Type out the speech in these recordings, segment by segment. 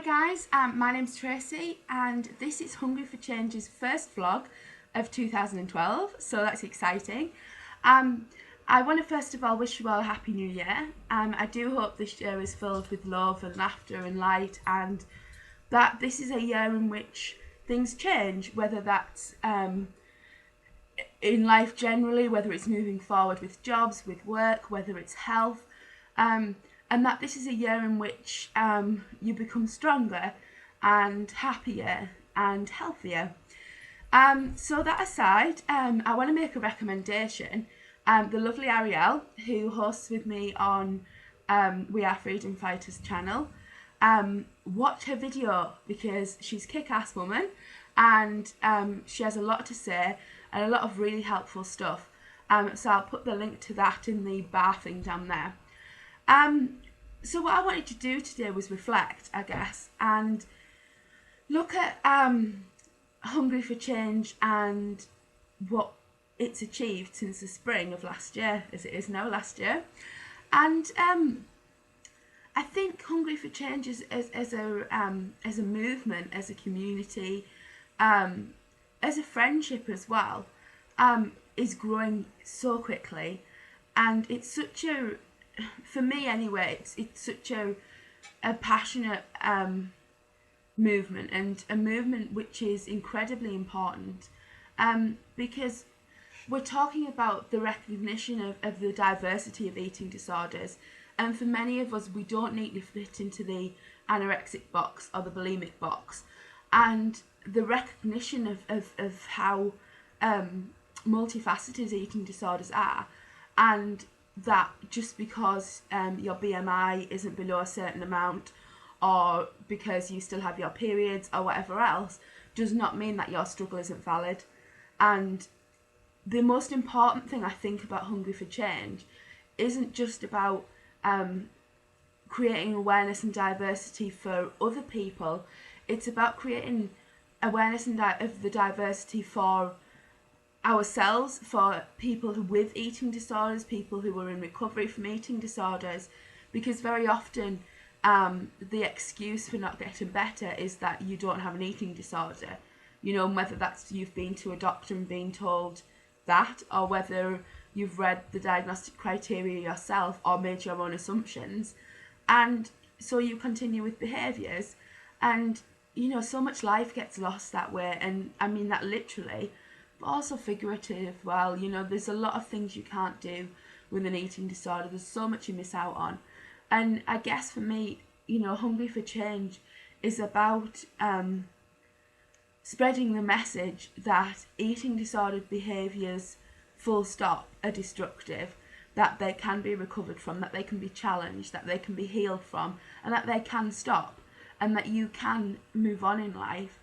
Hi guys, my name's Tracey and this is Hungry for Change's first vlog of 2012, so that's exciting. I want to first of all wish you all a happy new year. I do hope this year is filled with love and laughter and light, and that this is a year in which things change, whether that's in life generally, whether it's moving forward with jobs, with work, whether it's health, and that this is a year in which you become stronger and happier and healthier. So that aside, I want to make a recommendation. The lovely Ariel, who hosts with me on We Are Freedom Fighters channel, watch her video because she's a kick-ass woman and she has a lot to say and a lot of really helpful stuff. So I'll put the link to that in the bar thing down there. So what I wanted to do today was reflect, I guess, and look at Hungry for Change and what it's achieved since the spring of last year, as it is now last year. And I think Hungry for Change as a movement, as a community, as a friendship as well, is growing so quickly, and it's such a, for me anyway, it's such a passionate movement, and a movement which is incredibly important, because we're talking about the recognition of the diversity of eating disorders, and for many of us we don't neatly fit into the anorexic box or the bulimic box, and the recognition of how multifaceted eating disorders are, and that just because your BMI isn't below a certain amount, or because you still have your periods or whatever else, does not mean that your struggle isn't valid. And the most important thing I think about Hungry for Change isn't just about creating awareness and diversity for other people. It's about creating awareness of the diversity for ourselves, for people with eating disorders, people who are in recovery from eating disorders, because very often the excuse for not getting better is that you don't have an eating disorder. You know, whether that's you've been to a doctor and been told that, or whether you've read the diagnostic criteria yourself or made your own assumptions, and so you continue with behaviours, and you know, so much life gets lost that way, and I mean that literally, but also figurative as well. You know, there's a lot of things you can't do with an eating disorder. There's so much you miss out on. And I guess for me, you know, Hungry for Change is about spreading the message that eating disordered behaviours, full stop, are destructive, that they can be recovered from, that they can be challenged, that they can be healed from, and that they can stop, and that you can move on in life,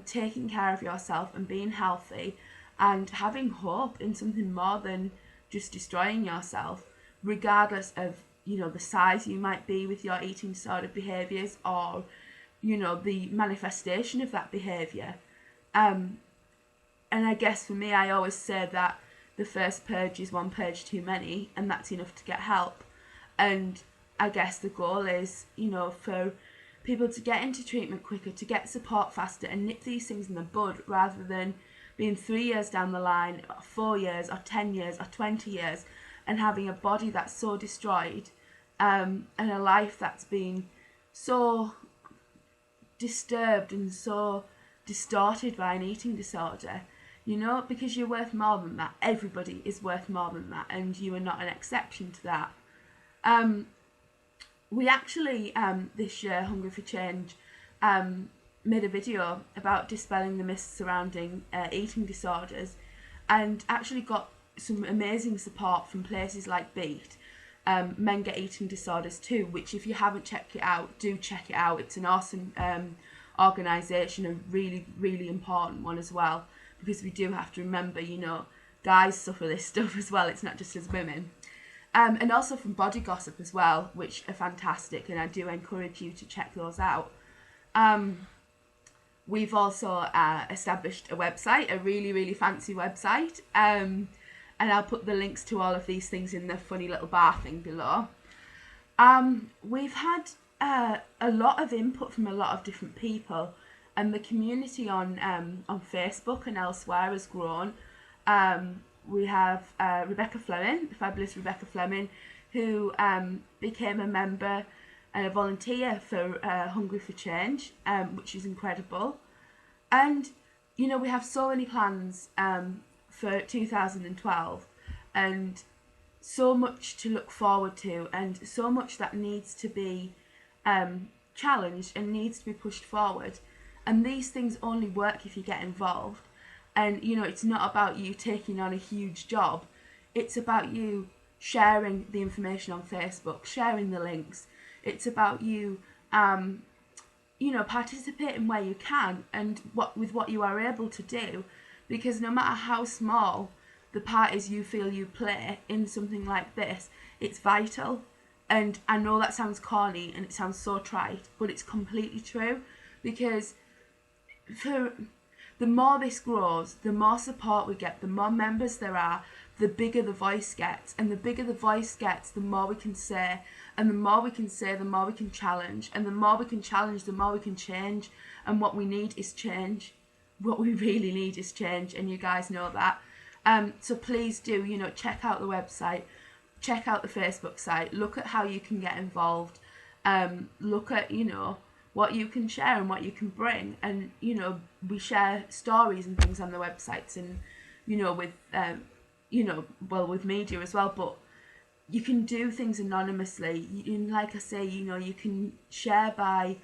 taking care of yourself and being healthy and having hope in something more than just destroying yourself, regardless of, you know, the size you might be with your eating disorder behaviours, or, you know, the manifestation of that behaviour. And I guess for me, I always say that the first purge is one purge too many, and that's enough to get help. And I guess the goal is, you know, for people to get into treatment quicker, to get support faster, and nip these things in the bud, rather than being 3 years down the line, or 4 years, or 10 years, or 20 years, and having a body that's so destroyed, and a life that's been so disturbed and so distorted by an eating disorder. You know, because you're worth more than that. Everybody is worth more than that, and you are not an exception to that. We actually, this year, Hungry for Change, made a video about dispelling the myths surrounding eating disorders, and actually got some amazing support from places like Beat, Men Get Eating Disorders Too, which if you haven't checked it out, do check it out. It's an awesome organisation, a really, really important one as well, because we do have to remember, you know, guys suffer this stuff as well. It's not just as women. And also from Body Gossip as well, which are fantastic, and I do encourage you to check those out. We've also established a website, a really, really fancy website, and I'll put the links to all of these things in the funny little bar thing below. We've had a lot of input from a lot of different people, and the community on Facebook and elsewhere has grown. We have Rebecca Fleming, the fabulous Rebecca Fleming, who became a member and a volunteer for Hungry for Change, which is incredible. And, you know, we have so many plans for 2012, and so much to look forward to, and so much that needs to be challenged and needs to be pushed forward. And these things only work if you get involved. And, you know, it's not about you taking on a huge job. It's about you sharing the information on Facebook, sharing the links. It's about you, you know, participating where you can and with what you are able to do. Because no matter how small the part is you feel you play in something like this, it's vital. And I know that sounds corny and it sounds so trite, but it's completely true. Because for the more this grows, the more support we get, the more members there are, the bigger the voice gets. And the bigger the voice gets, the more we can say. And the more we can say, the more we can challenge. And the more we can challenge, the more we can change. And what we need is change. What we really need is change. And you guys know that. So please do, you know, check out the website. Check out the Facebook site. Look at how you can get involved. Look at, you know, what you can share and what you can bring. And, you know, we share stories and things on the websites and, you know, with, you know, well, with media as well. But you can do things anonymously. Like I say, you know, you can share by,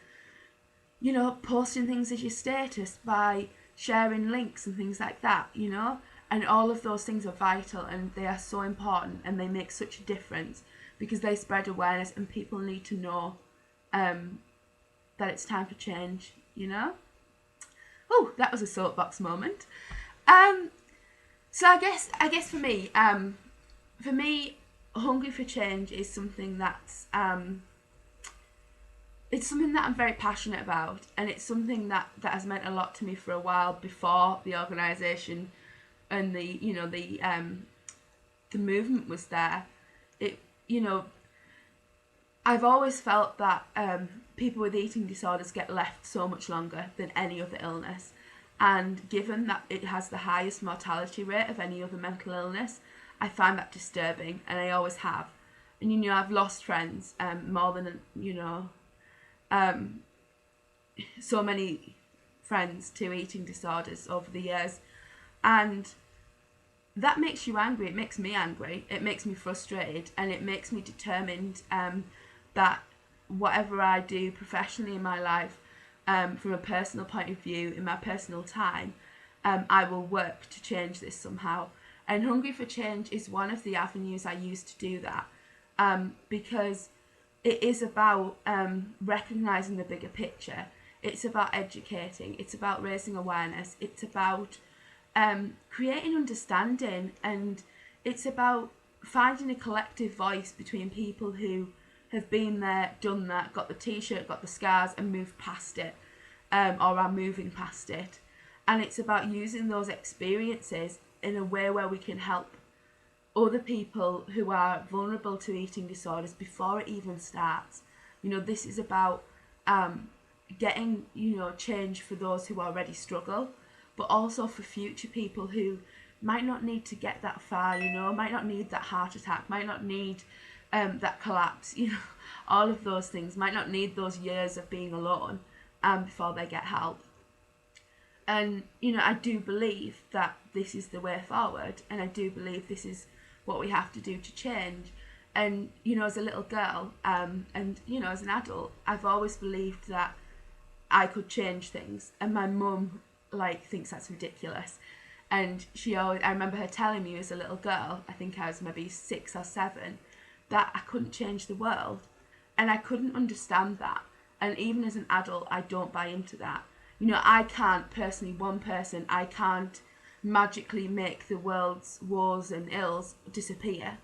you know, posting things as your status, by sharing links and things like that, you know. And all of those things are vital and they are so important and they make such a difference because they spread awareness and people need to know that it's time for change, you know? Oh, that was a soapbox moment. So I guess for me, Hungry for Change is something that's it's something that I'm very passionate about, and it's something that has meant a lot to me for a while before the organisation and the movement was there. It, you know, I've always felt that people with eating disorders get left so much longer than any other illness, and given that it has the highest mortality rate of any other mental illness, I find that disturbing, and I always have. And, you know, I've lost friends, more than, you know, so many friends to eating disorders over the years. And that makes you angry. It makes me angry. It makes me frustrated, and it makes me determined that whatever I do professionally in my life, from a personal point of view, in my personal time, I will work to change this somehow. And Hungry for Change is one of the avenues I use to do that, because it is about recognising the bigger picture. It's about educating. It's about raising awareness. It's about creating understanding, and it's about finding a collective voice between people who have been there, done that, got the t-shirt, got the scars and moved past it, or are moving past it. And it's about using those experiences in a way where we can help other people who are vulnerable to eating disorders before it even starts. You know, this is about getting, you know, change for those who already struggle, but also for future people who might not need to get that far, you know, might not need that heart attack, might not need that collapse, you know, all of those things, might not need those years of being alone before they get help. And, you know, I do believe that this is the way forward, and I do believe this is what we have to do to change. And, you know, as a little girl, and, you know, as an adult, I've always believed that I could change things, and my mum, like, thinks that's ridiculous. And she always, I remember her telling me as a little girl, I think I was maybe 6 or 7, that I couldn't change the world. And I couldn't understand that. And even as an adult, I don't buy into that. You know, I can't personally, one person, I can't magically make the world's woes and ills disappear.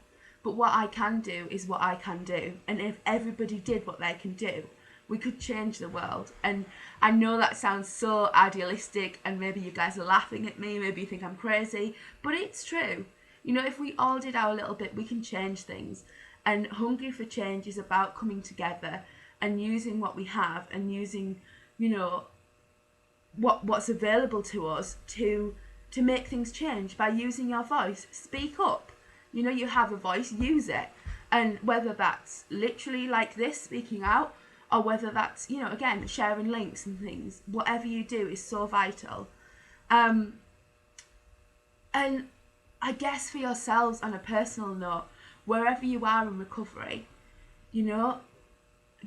But what I can do is what I can do. And if everybody did what they can do, we could change the world. And I know that sounds so idealistic, and maybe you guys are laughing at me, maybe you think I'm crazy, but it's true. You know, if we all did our little bit, we can change things. And Hungry for Change is about coming together and using what we have and using, you know, what's available to us to make things change by using your voice. Speak up. You know, you have a voice, use it. And whether that's literally like this, speaking out, or whether that's, you know, again, sharing links and things, whatever you do is so vital. And I guess for yourselves, on a personal note, wherever you are in recovery, you know,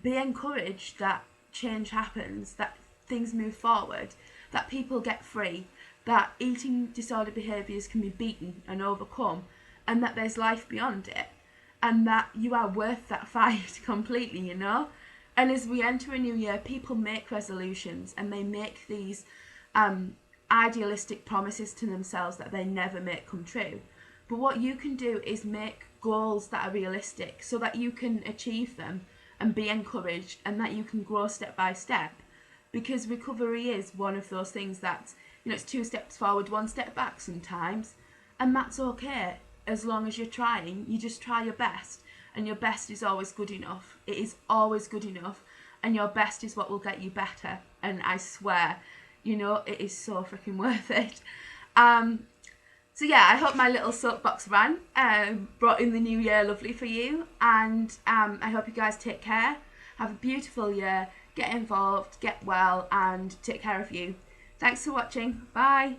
be encouraged that change happens, that things move forward, that people get free, that eating disorder behaviours can be beaten and overcome, and that there's life beyond it, and that you are worth that fight completely, you know. And as we enter a new year, people make resolutions and they make these idealistic promises to themselves that they never make come true. But what you can do is make goals that are realistic so that you can achieve them and be encouraged, and that you can grow step by step. Because recovery is one of those things that, you know, it's 2 steps forward, 1 step back sometimes, and that's okay. As long as you're trying, you just try your best, and your best is always good enough. It is always good enough, and your best is what will get you better. And I swear, you know, it is so freaking worth it. So yeah, I hope my little soapbox rant brought in the new year lovely for you, and I hope you guys take care. Have a beautiful year, get involved, get well, and take care of you. Thanks for watching. Bye.